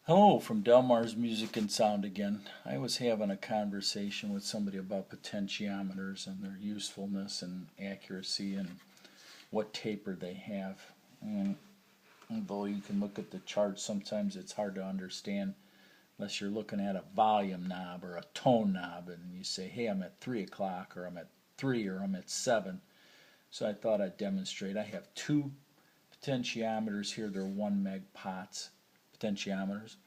Hello from Delmar's Music and Sound again. I was having a conversation with somebody about potentiometers and their usefulness and accuracy and what taper they have. And although you can look at the charts, sometimes it's hard to understand unless you're looking at a volume knob or a tone knob and you say, hey, I'm at 3 o'clock or I'm at 3 or I'm at 7. So I thought I'd demonstrate. I have two potentiometers here. They're 1 meg pots potentiometers.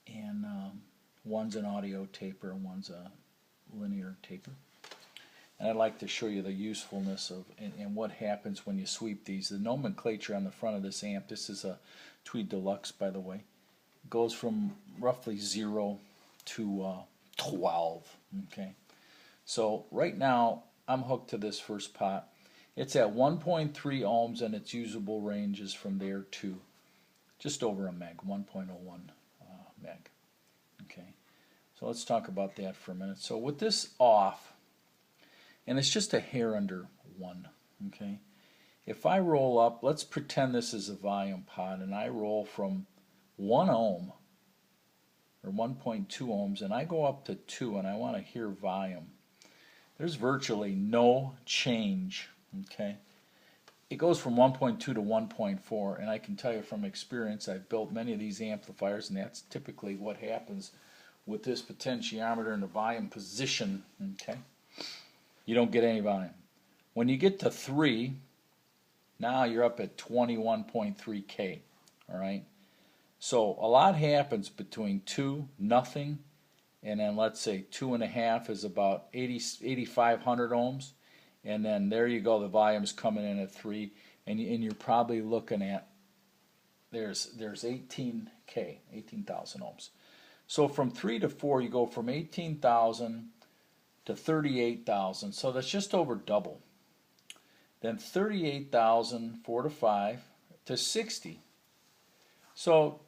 And one's an audio taper and one's a linear taper. And I'd like to show you the usefulness of and what happens when you sweep these. The nomenclature on the front of this amp, this is a Tweed Deluxe by the way, goes from roughly 0 to 12. Okay, so right now I'm hooked to this first pot. It's at 1.3 ohms and its usable range is from there to just over a meg, 1.01 meg. Okay, so let's talk about that for a minute. So with this off, and it's just a hair under 1, okay, if I roll up, let's pretend this is a volume pot, and I roll from 1 ohm, or 1.2 ohms, and I go up to 2, and I want to hear volume. There's virtually no change, okay. It goes from 1.2 to 1.4, and I can tell you from experience, I've built many of these amplifiers, and that's typically what happens with this potentiometer in the volume position. Okay, you don't get any volume. When you get to 3, now you're up at 21.3 K. All right, so a lot happens between 2, nothing, and then let's say 2.5 is about 8,500 ohms. And then there you go, the volume's coming in at 3, and you're probably looking at, there's 18K, 18,000 ohms. So from 3 to 4, you go from 18,000 to 38,000, so that's just over double. Then 38,000, 4 to 5, to 60. So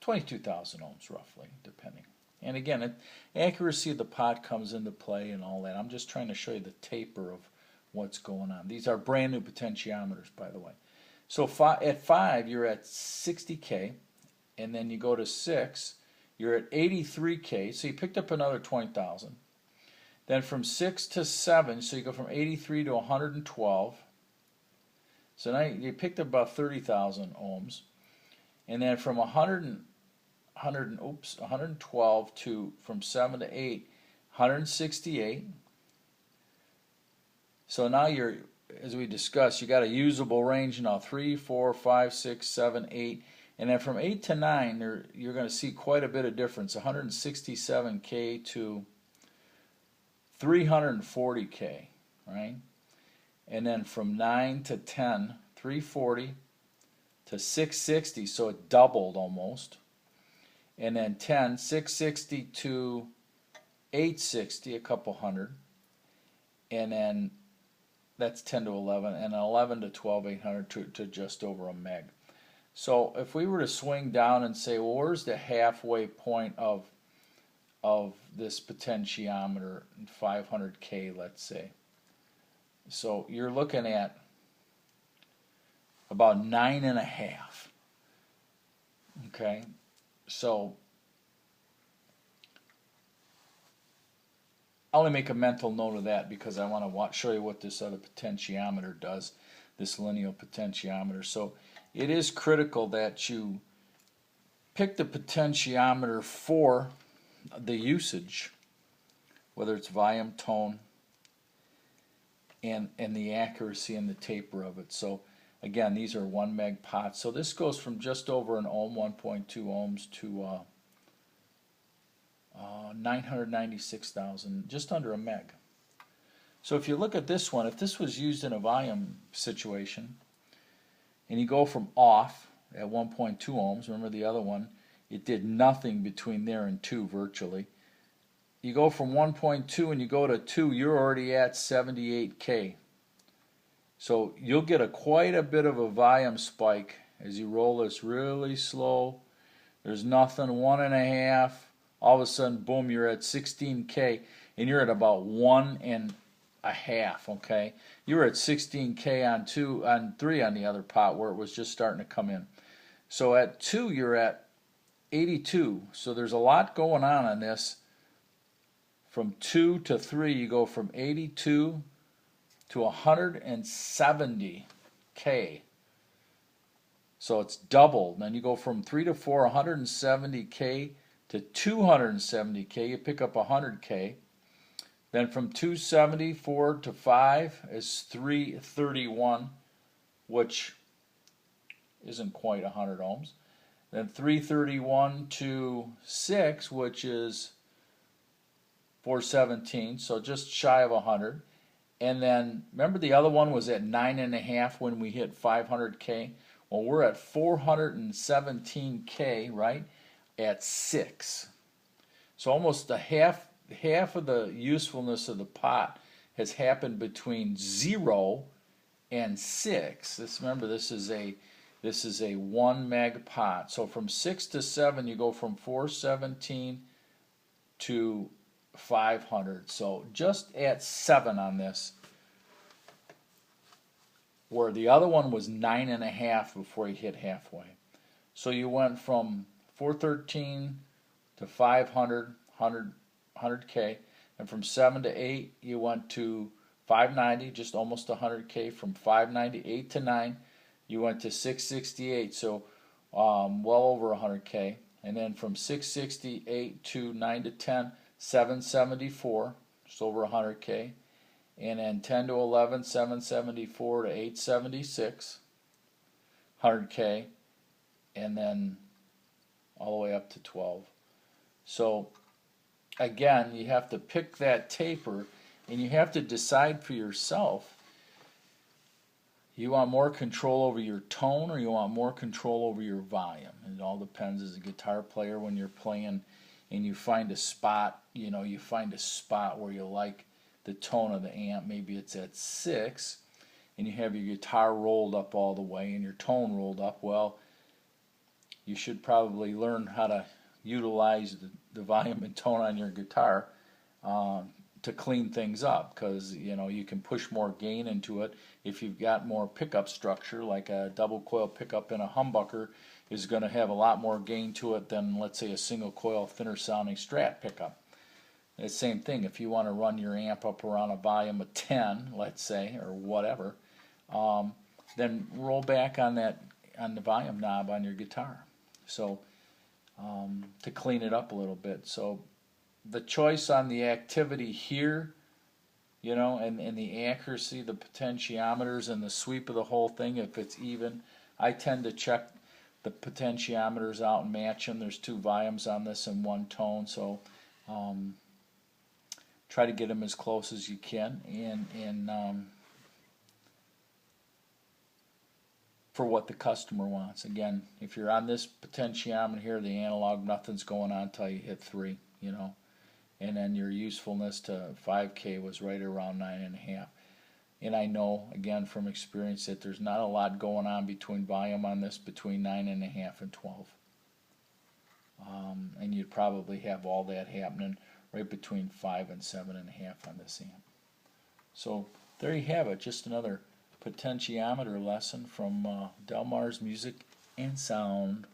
22,000 ohms roughly, depending. And again, accuracy of the pot comes into play and all that. I'm just trying to show you the taper of what's going on. These are brand new potentiometers, by the way. So at 5, you're at 60K, and then you go to 6, you're at 83K, so you picked up another 20,000. Then from 6 to 7, so you go from 83 to 112. So now you picked up about 30,000 ohms. And then from 112 to, from 7 to 8, 168. So now you're, as we discussed, you got a usable range now, 3, 4, 5, 6, 7, 8. And then from 8 to 9, you're going to see quite a bit of difference, 167K to 340K, right? And then from 9 to 10, 340 to 660, so it doubled almost. And then 10, 660 to 860, a couple hundred. And then that's 10 to 11, and 11 to 12, 800 to just over a meg. So if we were to swing down and say, well, where's the halfway point of this potentiometer, 500K, let's say. So you're looking at about 9.5. Okay, so I'll only make a mental note of that because I want to show you what this other potentiometer does, this linear potentiometer. So it is critical that you pick the potentiometer for the usage, whether it's volume, tone, and the accuracy and the taper of it. So again, these are 1 meg pots. So this goes from just over an ohm, 1.2 ohms, to 996,000, just under a meg. So if you look at this one, if this was used in a volume situation, and you go from off at 1.2 ohms, remember the other one, it did nothing between there and 2 virtually. You go from 1.2 and you go to 2, you're already at 78K. So you'll get quite a bit of a volume spike as you roll this really slow. There's nothing, 1.5. All of a sudden, boom, you're at 16K, and you're at about 1.5, okay? You were at 16K on 3 on the other pot where it was just starting to come in. So at 2, you're at 82. So there's a lot going on this. From 2 to 3, you go from 82 to 170K. So it's doubled. Then you go from 3 to 4, 170K to 270K. You pick up 100K. Then from 274 to 5 is 331, which isn't quite 100 ohms. Then 331 to 6, which is 417, so just shy of 100. And then remember the other one was at 9.5 when we hit 500K. Well, we're at 417K, right? At 6. So almost a half of the usefulness of the pot has happened between 0 and 6. Remember, this is a 1 meg pot. So from 6 to 7, you go from 417 to 500. So just at 7 on this, where the other one was 9.5 before you hit halfway. So you went from 413 to 500, 100K, and from 7 to 8 you went to 590, just almost 100K. From 598 to 9 you went to 668, so well over 100K. And then from 668 to 9 to 10, 774, just over 100K. And then 10 to 11, 774 to 876, 100K. And then all the way up to 12. So again, you have to pick that taper, and you have to decide for yourself. You want more control over your tone, or you want more control over your volume? It all depends. As a guitar player, when you're playing and you find a spot, you find a spot where you like the tone of the amp. Maybe it's at 6, and you have your guitar rolled up all the way and your tone rolled up. Well, you should probably learn how to utilize the volume and tone on your guitar to clean things up, because you can push more gain into it if you've got more pickup structure. Like a double coil pickup in a humbucker is going to have a lot more gain to it than, let's say, a single coil thinner sounding Strat pickup. It's the same thing. If you want to run your amp up around a volume of 10, let's say, or whatever, then roll back on the volume knob on your guitar, so to clean it up a little bit. So the choice on the activity here, and the accuracy, the potentiometers, and the sweep of the whole thing, if it's even, I tend to check the potentiometers out and match them. There's 2 volumes on this and 1 tone, so try to get them as close as you can, and for what the customer wants. Again, if you're on this potentiometer here, the analog, nothing's going on until you hit 3, and then your usefulness to 5K was right around 9.5. And I know, again, from experience, that there's not a lot going on between volume on this between 9.5 and 12. And you'd probably have all that happening right between 5 and 7.5 on this amp. So there you have it, just another potentiometer lesson from Delmar's Music and Sound.